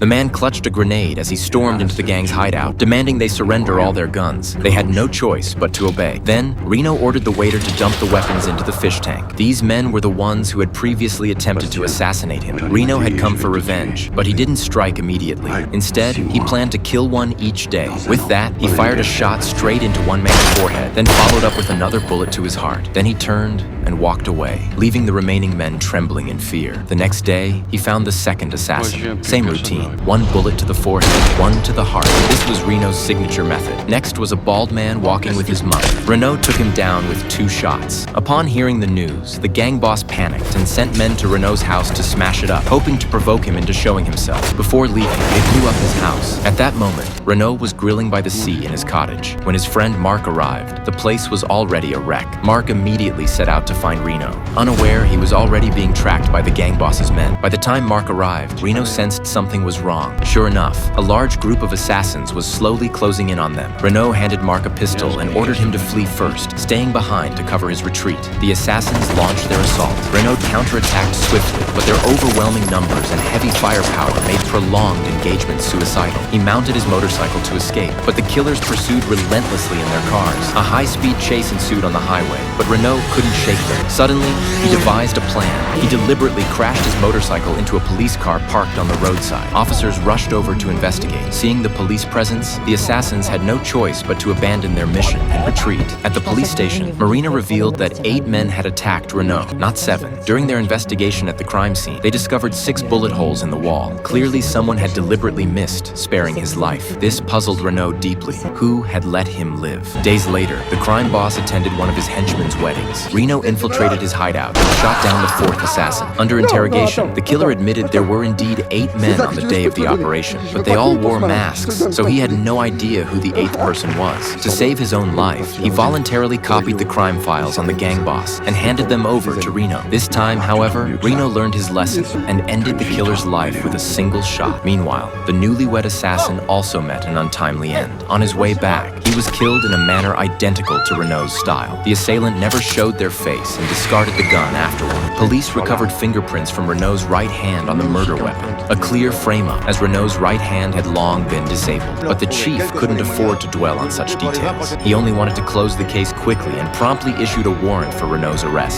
The man clutched a grenade as he stormed into the gang's hideout, demanding they surrender all their guns. They had no choice but to obey. Then, Reno ordered the waiter to dump the weapons into the fish tank. These men were the ones who had previously attempted to assassinate him. Reno had come for revenge, but he didn't strike immediately. Instead, he planned to kill one each day. With that, he fired a shot straight into one man's forehead, then followed up with another bullet to his heart. Then he turned and walked away, leaving the remaining men trembling in fear. The next day, he found the second assassin. Same routine. One bullet to the forehead, one to the heart. This was Reno's signature method. Next was a bald man walking with his mother. Reno took him down with 2 shots. Upon hearing the news, the gang boss panicked and sent men to Reno's house to smash it up, hoping to provoke him into showing himself. Before leaving, they blew up his house. At that moment, Reno was grilling by the sea in his cottage. When his friend Mark arrived, the place was already a wreck. Mark immediately set out to find Reno. Unaware, he was already being tracked by the gang boss's men. By the time Mark arrived, Reno sensed something was wrong. Sure enough, a large group of assassins was slowly closing in on them. Reno handed Mark a pistol and ordered him to flee first, staying behind to cover his retreat. The assassins launched their assault. Reno counterattacked swiftly, but their overwhelming numbers and heavy firepower made prolonged engagement suicidal. He mounted his motorcycle to escape, but the killers pursued relentlessly in their cars. A high-speed chase ensued on the highway, but Reno couldn't shake them. Suddenly, he devised a plan. He deliberately crashed his motorcycle into a police car parked on the roadside. Officers rushed over to investigate. Seeing the police presence, the assassins had no choice but to abandon their mission and retreat. At the police station, Marina revealed that 8 men had attacked Reno, not 7. During their investigation at the crime scene, they discovered 6 bullet holes in the wall. Clearly, someone had deliberately missed, sparing his life. This puzzled Reno deeply. Who had let him live? Days later, the crime boss attended one of his henchmen's weddings. Reno infiltrated his hideout and shot down the 4th assassin. Under interrogation, the killer admitted there were indeed 8 men on the day of the operation, but they all wore masks, so he had no idea who the 8th person was. To save his own life, he voluntarily copied the crime files on the gang boss and handed them over to Reno. This time, however, Reno learned his lesson and ended the killer's life with a single shot. Meanwhile, the newlywed assassin also met an untimely end. On his way back, he was killed in a manner identical to Reno's style. The assailant never showed their face and discarded the gun afterward. Police recovered fingerprints from Reno's right hand on the murder weapon, a clear frame-up, as Reno's right hand had long been disabled. But the chief couldn't afford to dwell on such details. He only wanted to close the case quickly and promptly issued a warrant for Reno's arrest.